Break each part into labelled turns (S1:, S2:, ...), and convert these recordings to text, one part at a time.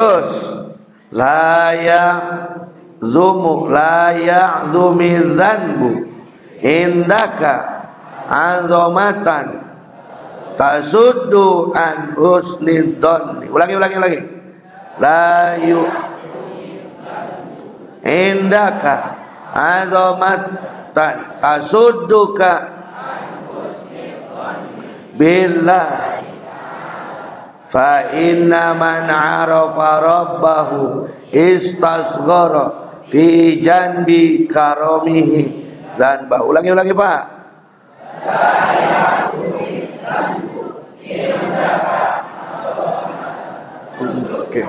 S1: Terus la ya'zumi dzanbu indaka azamatan tasuddu an husnid dhanni. Ulangi. La yu indaka azamatan tasudduka billah fa inna man arafa rabbahu istasghara fi janbi karamihi dzanba. Ulangi Pak. Oke.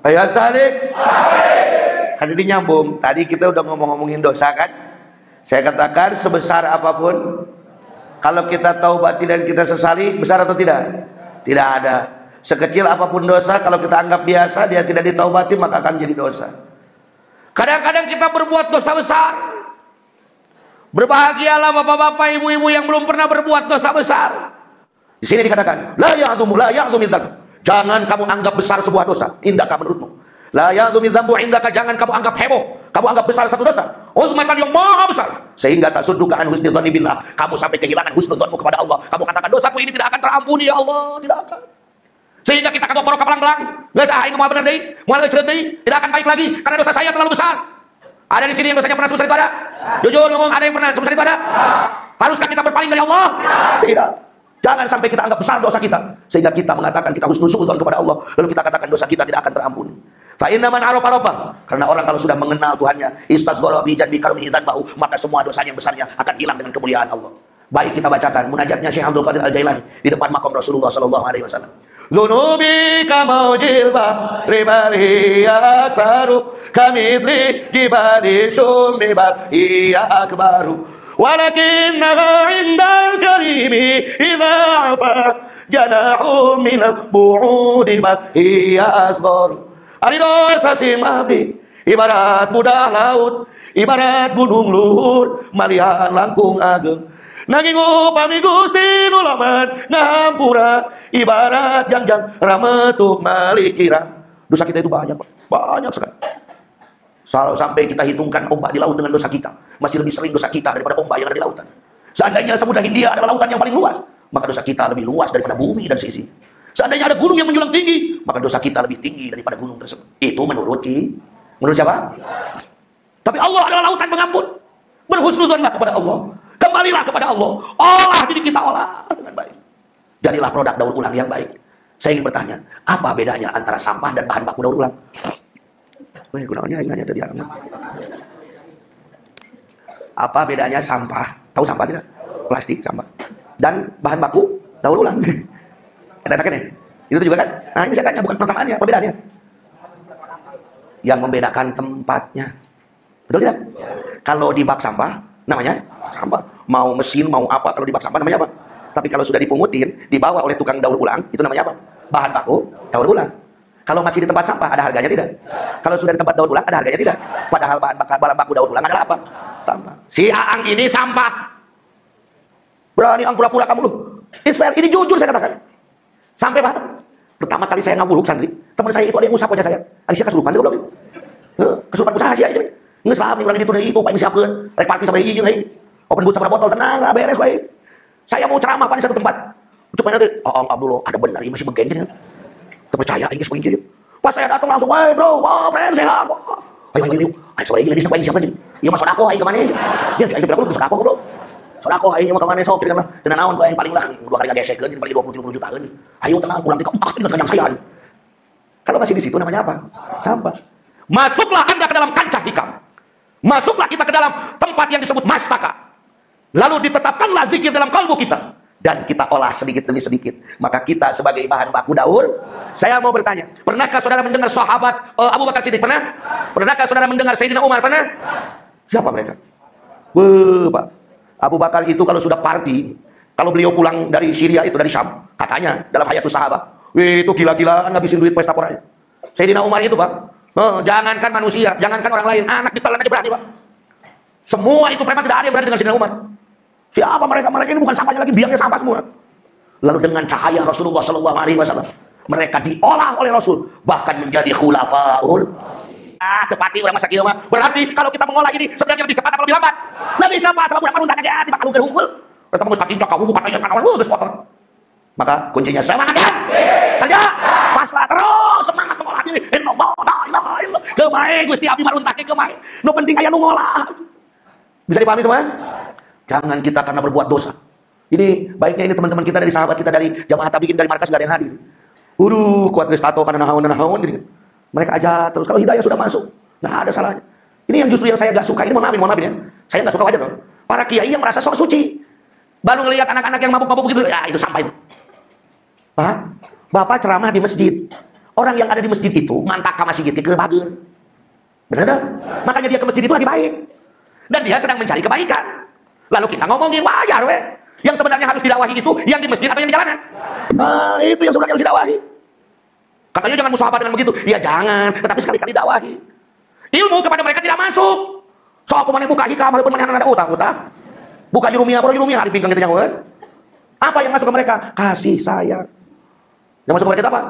S1: Ayo Salik. Kan ini nyambung. Tadi kita udah ngomongin dosa kan? Saya katakan sebesar apapun, kalau kita taubati dan kita sesali, besar atau tidak? Tidak ada. Sekecil apapun dosa, kalau kita anggap biasa, dia tidak ditaubati, maka akan jadi dosa. Kadang-kadang kita berbuat dosa besar. Berbahagialah bapak-bapak, ibu-ibu yang belum pernah berbuat dosa besar. Di sini dikatakan, la ya'zumu dzanbu. Jangan kamu anggap besar sebuah dosa, indaka menurutmu. La ya'zumi dzanbu indaka, jangan kamu anggap heboh, kamu anggap besar satu dosa. Uzmatan yang maha besar, sehingga tasudduka an husnul dzanni billah, kamu sampai kehilangan husnul dzanmu kepada Allah. Kamu katakan dosaku ini tidak akan terampuni ya Allah, tidak akan. Sehingga kita akan bawa pelang-pelang, nggak sah ini mau benar deh, mau cerita deh, tidak akan baik lagi karena dosa saya terlalu besar. Ada di sini yang dosanya pernah sebesar itu ada? Jujur ngomong, ada yang pernah sebesar itu ada? Haruskah kita berpaling dari Allah? Tidak. Jangan sampai kita anggap besar dosa kita, sehingga kita mengatakan kita husnudzon kepada Allah, lalu kita katakan dosa kita tidak akan terampuni. Fa inna man arafa rabbah, karena orang kalau sudah mengenal Tuhannya, istasghara bi janbi karamihi dzanbahu, maka semua dosanya yang besarnya akan hilang dengan kemuliaan Allah. Baik, kita bacakan munajatnya Syekh Abdul Qadir Al-Jailani di depan makam Rasulullah sallallahu alaihi wasallam. Dzunubi kamaujil bahri bariyat saru kamithli jibali summi bariyat akbaru. Walakinnaha indal karimi idza afa janahu min al-bu'udi ma hiya asghar. Ari dosa si mabdi ibarat budak laut, ibarat gunung luhur malihan langkung ageng. Nanging upami Gusti nulaman ngahampura ibarat jangjang rametuk malikira. Dosa kita itu banyak sekali. Sampai kita hitungkan ombak di laut dengan dosa kita, masih lebih sering dosa kita daripada ombak yang ada di lautan. Seandainya Samudra Hindia adalah lautan yang paling luas, maka dosa kita lebih luas daripada bumi dan sisi. Seandainya ada gunung yang menjulang tinggi, maka dosa kita lebih tinggi daripada gunung tersebut. Itu menurut siapa? Tapi Allah adalah lautan pengampun. Berhusnudzonlah kepada Allah. Kembalilah kepada Allah. Olah diri kita, olah dengan baik. Jadilah produk daur ulang yang baik. Saya ingin bertanya, apa bedanya antara sampah dan bahan baku daur ulang? Gunanya ingatnya tadi. Apa bedanya sampah? Tahu sampah tidak? Plastik sampah. Dan bahan baku daur ulang. Enak-enak ya? Itu juga kan? Nah ini saya tanya, bukan persamaannya, perbedaannya. Yang membedakan tempatnya. Betul tidak? Kalau di bak sampah, namanya sampah. Mau mesin, mau apa, kalau di bak sampah namanya apa? Tapi kalau sudah dipungutin, dibawa oleh tukang daur ulang, itu namanya apa? Bahan baku daur ulang. Kalau masih di tempat sampah, ada harganya tidak? Kalau sudah di tempat daur ulang, ada harganya tidak? Padahal bahan baku daur ulang adalah apa? Sampah. Si Aang ini sampah. Berani ang pura-pura kamu lu. Ini jujur saya katakan. Sampai Pak, pertama kali saya ngabuluk santri, teman saya itu ada yang ngusap wajah saya. Aisyah kesurupan dia goblok. Kesurupan usaha sih aja. Geus lah urang di ditu deui, kok siapkeun. Rek party sama ieu heuh. Open boot sabaraha botol tenang, beres bae. Saya mau ceramah pada satu tempat. Untuk mana teh? Abdullah, ada benar ini masih begen gitu. Terpercaya ini seperti itu. Pas saya datang langsung, "Woi, bro, wah, friend sehat." Ayo. Ayo sore ini siapa ini? Ieu mah sodako aing ke mana? Dia aing berapa ku sodako, bro. Sodako aing mah ke mana sok kita mah. Teu naon ku aing paling lah 2 kali ngagesekeun paling 20-30 juta eun. Ayo tenang pulang ti ka dengan saya. Kalau masih di situ namanya apa? Sampah. Masuklah Anda ke dalam kancah hikam. Masuklah kita ke dalam tempat yang disebut mastaka. Lalu ditetapkanlah zikir dalam kalbu kita. Dan kita olah sedikit demi sedikit. Maka kita sebagai bahan baku daur. Saya mau bertanya, pernahkah saudara mendengar sahabat Abu Bakar Siddiq? Pernah? Pernahkah saudara mendengar Sayyidina Umar? Pernah? Siapa mereka? Pak. Abu Bakar itu kalau sudah party, kalau beliau pulang dari Syria itu, dari Syam, katanya dalam hayatus sahabat, itu gila-gilaan ngabisin duit pesta poranya. Sayyidina Umar itu Pak, Jangankan manusia, jangankan orang lain, anak ditelan aja berani, Pak. Semua itu preman, tidak ada yang berani dengan Sayyidina Umar. Siapa mereka? Mereka ini bukan sampahnya lagi, biangnya sampah semua. Lalu dengan cahaya Rasulullah SAW, mereka diolah oleh Rasul, bahkan menjadi khulafaul. Tepati orang masa kiamat. Berarti kalau kita mengolah ini sebenarnya lebih cepat atau lebih lambat? Lebih cepat, sama budak maruntak aja, tiba kalung gerungkul. Kita mau saking cakap, katanya kan awal geus kotor. Maka kuncinya semangat ya. Kerja, pasrah terus, semangat mengolah diri. Innallaha la ilaha illallah. Kemae Gusti Abdi maruntak kemae. Nu penting aya nu ngolah. Bisa dipahami semua? Jangan kita karena berbuat dosa. Ini baiknya ini teman-teman kita dari sahabat kita dari jamaah tabiin dari markas gak ada yang hadir. Kuat geus tato kana nahaun gini. Mereka aja terus kalau hidayah sudah masuk, nggak ada salahnya. Ini yang justru yang saya nggak suka. Ini mohon maaf ya. Saya nggak suka wajar dong. Para kiai yang merasa sok suci, baru ngelihat anak-anak yang mabuk-mabuk begitu, ya itu sampah itu. Pak, Bapak ceramah di masjid. Orang yang ada di masjid itu mantak ke masjid ke bager. Benar tak? Makanya dia ke masjid itu lagi baik. Dan dia sedang mencari kebaikan. Lalu kita ngomongin wajar, weh. Yang sebenarnya harus didawahi itu yang di masjid atau yang di jalanan. Nah, itu yang sebenarnya harus didawahi. Katanya jangan musahabah dengan begitu. Ya jangan, tetapi sekali-kali dakwahi. Ilmu kepada mereka tidak masuk. So aku mana buka hikam, walaupun mana ada utah. Buka jurumiyah, baru jurumiyah hari pinggang kita nyawa. Apa yang masuk ke mereka? Kasih sayang. Yang masuk ke mereka apa?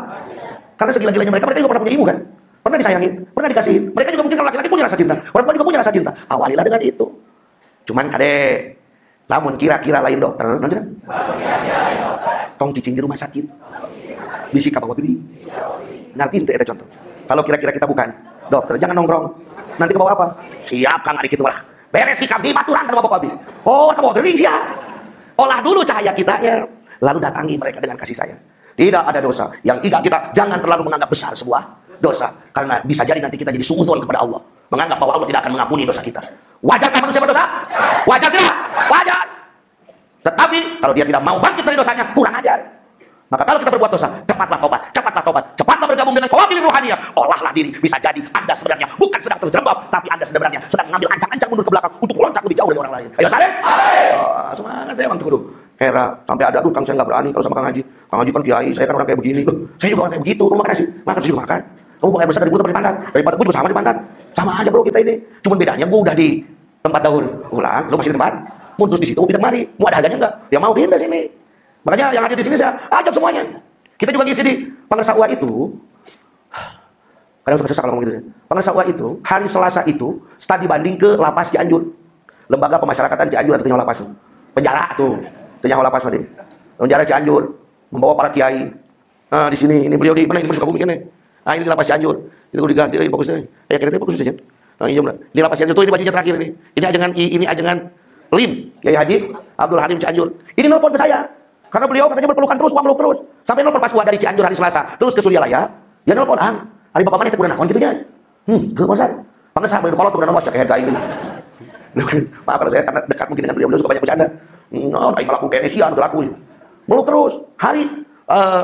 S1: Karena segila-gilanya mereka juga pernah punya ilmu kan? Pernah disayangin, pernah dikasihin. Mereka juga mungkin kalau laki-laki punya rasa cinta. Perempuan juga punya rasa cinta. Awalilah dengan itu. Cuman kadek, namun kira-kira lain dokter, nanti tong cicing di rumah sakit. Bisi kapal beli. Ngerti ente ada contoh. Kalau kira-kira kita bukan dokter, jangan nongkrong. Nanti ke bawah apa? Siap Kang adik itu lah. Beres hikam di baturan ke bawah babi. Oh, ke bawah gering siap. Olah dulu cahaya kita ya. Lalu datangi mereka dengan kasih sayang. Tidak ada dosa yang tidak kita jangan terlalu menganggap besar sebuah dosa karena bisa jadi nanti kita jadi suudzon kepada Allah. Menganggap bahwa Allah tidak akan mengampuni dosa kita. Wajarkah manusia berdosa? Wajar tidak? Wajar. Tetapi kalau dia tidak mau bangkit dari dosanya, kurang ajar. Maka kalau kita berbuat dosa, cepatlah tobat, cepatlah bergabung dengan qawabil ruhaniyah. Olahlah diri, bisa jadi Anda sebenarnya bukan sedang terjerembab, tapi Anda sebenarnya sedang mengambil ancang-ancang mundur ke belakang untuk loncat lebih jauh dari orang lain. Ayo saleh. Semangat ya Bang Teguh. Hera, sampai ada Kang saya nggak berani kalau sama Kang Haji. Kang Haji kan kiai, saya kan orang kayak begini. Loh, saya juga orang kayak begitu. Kamu makan nasi juga makan. Kamu pakai besar dari gue di pantat. Daripada gue juga sama di pantat. Sama aja bro kita ini. Cuman bedanya gue udah di tempat daun ulang, lu masih di tempat. Mau terus di situ, pindah kemari. Mau ada harganya enggak? Ya mau pindah sini. Makanya yang hadir di sini saya ajak semuanya. Kita juga ngisi di Pangersakwa itu. Kadang suka sesak kalau ngomong gitu. Pangersakwa itu hari Selasa itu studi banding ke Lapas Cianjur. Lembaga Pemasyarakatan Cianjur atau Nyawa Lapas. Penjara tuh. Nyawa Lapas tadi. Penjara Cianjur membawa para kiai. Nah, di sini ini beliau di mana ini Sukabumi kan nih. Ah ini di Lapas Cianjur. Itu diganti lagi fokusnya. Ya kira-kira fokus saja. Nah, iya benar. Di Lapas Cianjur tuh ini bajunya terakhir ini. Ini ajangan Lim, Kiai Haji Abdul Halim Cianjur. Ini nelpon ke saya. Karena beliau katanya berpelukan terus, uang meluk terus. Sampai nelpon pas gua dari Cianjur hari Selasa, terus ke Suryalaya. Dia nelpon, hari bapak mana kudu naon gitunya. Ke pasar. Panggil sahabat kolot kudu naon wae kayak kain gitu. Maaf kalau saya karena dekat mungkin dengan beliau suka banyak bercanda. Aing laku kayak sian laku. Meluk terus. Hari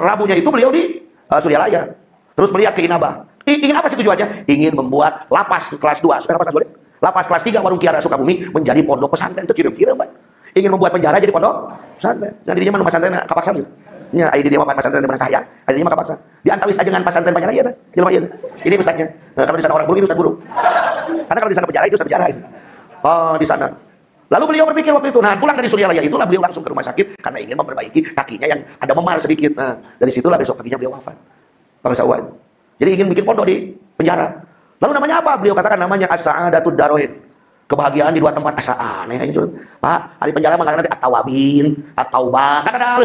S1: Rabunya itu beliau di Suryalaya. Terus melihat ke Inaba. Ingin apa sih tujuannya? Ingin membuat lapas kelas 2. Lapas kelas 2. Lapas kelas 3 Warung Kiara Sukabumi menjadi pondok pesantren itu kirim-kirim, Pak. Ingin membuat penjara jadi pondok pesantren. Yang dirinya mah pesantren kapaksa gitu. Nya ide dia mah pesantren di kaya. Ide mah kapaksa. Di antawis ajengan pesantren banyak ya teh. Di rumah ieu teh. Ini ustaznya. Kalau di sana orang buruk itu ustaz buruk. Karena kalau di sana penjara itu ustaz penjara itu. Oh, di sana. Lalu beliau berpikir waktu itu, nah pulang dari Suryalaya itulah beliau langsung ke rumah sakit karena ingin memperbaiki kakinya yang ada memar sedikit. Nah, dari situlah besok kakinya beliau wafat. Bangsawan. Jadi ingin bikin pondok di penjara. Lalu namanya apa? Beliau katakan namanya As-Sa'adatud Darain. Kebahagiaan di dua tempat. Asa aneh ini Pak, hari penjara mah nanti At-Tawabin, At-Taubah. Kan ada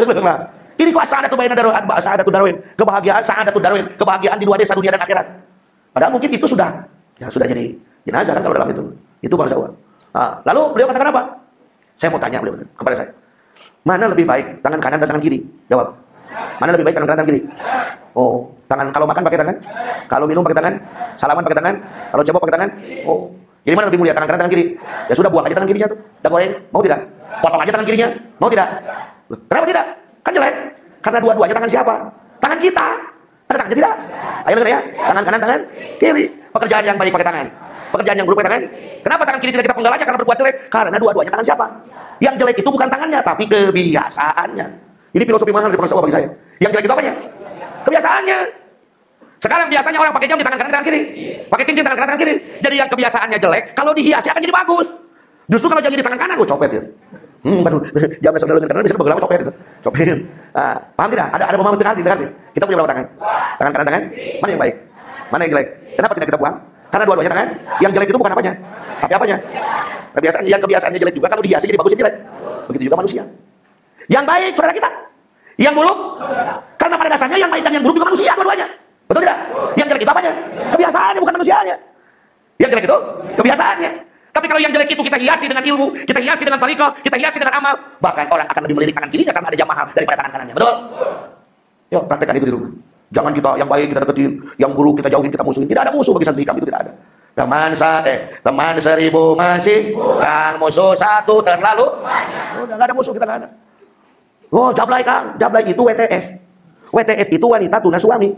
S1: ini kok As-Sa'adatud Darain, As-Sa'adatud Darain. Kebahagiaan Sa'adatud Darain, kebahagiaan di dua desa dunia dan akhirat. Padahal mungkin itu sudah jadi jenazah kan kalau dalam itu. Itu bangsa Allah. Nah, lalu beliau katakan apa? Saya mau tanya beliau kepada saya. Mana lebih baik, tangan kanan dan tangan kiri? Jawab. Mana lebih baik tangan kanan dan kiri? Oh, tangan kalau makan pakai tangan, kalau minum pakai tangan, salaman pakai tangan, kalau coba pakai tangan. Oh, jadi mana lebih mulia tangan kanan tangan kiri? Ya sudah buang aja tangan kirinya tuh. Udah goreng, mau tidak? Potong aja tangan kirinya, mau tidak? Kenapa tidak? Kan jelek. Karena dua-duanya tangan siapa? Tangan kita. Ada tangannya tidak? Ayo dengar ya. Tangan kanan tangan kiri. Pekerjaan yang baik pakai tangan. Pekerjaan yang buruk pakai tangan. Kenapa tangan kiri tidak kita penggalanya karena berbuat jelek? Karena dua-duanya tangan siapa? Yang jelek itu bukan tangannya, tapi kebiasaannya. Ini filosofi mahal di bangsa bagi saya. Yang jelek itu apanya? Kebiasaannya. Sekarang biasanya orang pakai jam di tangan kanan, tangan kiri. Pakai cincin tangan kanan, tangan kiri. Jadi yang kebiasaannya jelek, kalau dihiasi akan jadi bagus. Justru kalau jamnya di tangan kanan, copet ya. Baru jamnya saudara di kanan bisa beberapa copet itu. Copet. Paham tidak? Ada pemahaman tengah hati. Kita punya berapa tangan? Tangan kanan, tangan. Mana yang baik? Mana yang jelek? Kenapa tidak kita buang? Karena dua-duanya tangan. Yang jelek itu bukan apanya, tapi apanya? Kebiasaannya jelek juga kalau dihiasi jadi bagus jadi jelek. Begitu juga manusia. Yang baik saudara kita. Yang buruk, karena pada dasarnya yang baik dan yang buruk juga manusia dua-duanya. Betul tidak? Yang jelek itu apanya? Kebiasaannya, bukan manusianya. Yang jelek itu kebiasaannya. Tapi kalau yang jelek itu kita hiasi dengan ilmu, kita hiasi dengan tarekat, kita hiasi dengan amal, bahkan orang akan lebih melirik tangan kirinya karena ada jam mahal daripada tangan kanannya. Betul? Yuk, praktekkan itu di rumah. Jangan kita yang baik kita deketin, yang buruk kita jauhin, kita musuhin. Tidak ada musuh bagi santri kami, itu tidak ada. Teman seribu masih, yang musuh satu terlalu. Udah nggak ada musuh, kita nggak ada. Oh, jablay Kang, jablay itu WTS. WTS itu wanita tuna suami.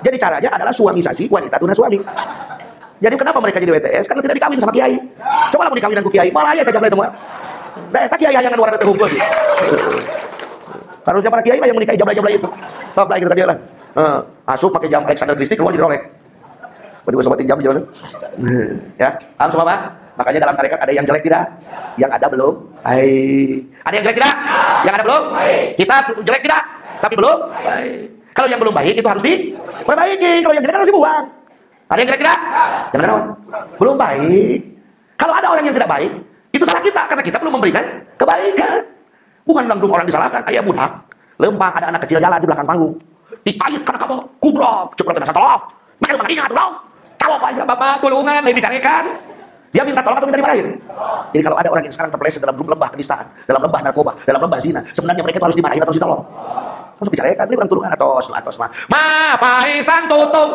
S1: Jadi caranya adalah suamisasi wanita tuna suami. Jadi kenapa mereka jadi WTS? Karena tidak dikawin sama kiai. Coba lah mau dikawin dengan kiai, malah ya jablay semua. Tak kiai yang luar terhukum sih. Harusnya para kiai lah yang menikahi jablay-jablay itu. Sob lah kita tadi lah. Asup pakai jam Alexander Christie keluar jadi rolek. Berdua sobatin jam jalan. Ya, paham semua Pak? Makanya dalam tarekat ada yang jelek tidak? Yang ada belum? Ada yang jelek tidak? Yang ada belum? Kita jelek tidak? Tapi belum? Kalau yang belum baik itu harus diperbaiki. Kalau yang jelek harus dibuang. Ada yang jelek tidak? Yang ada belum baik. Kalau ada orang yang tidak baik, itu salah kita karena kita belum memberikan kebaikan. Bukan langsung orang disalahkan. Kayak budak, lempang ada anak kecil jalan di belakang panggung. Dipait karena kamu kubrok, cepat kena tolong. Makanya ingat dong. Tahu apa aja Bapak tulungan yang dicarikan. Dia minta tolong atau minta dimarahin? Jadi kalau ada orang yang sekarang terpeleset dalam lembah penistaan, dalam lembah narkoba, dalam lembah zina, sebenarnya mereka itu harus dimarahin atau harus ditolong. Harus bicarakan, ini bukan tulungan atau mah. Ma pahisang tutung.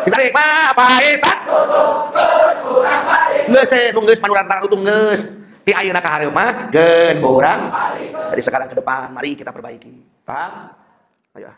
S1: Ditarik, ma pahisang tutung. Geus nunggeus panuran tanah tutung geus. Ti ayeuna ka hareup mah geun urang. Dari sekarang ke depan mari kita perbaiki. Paham? Ayo.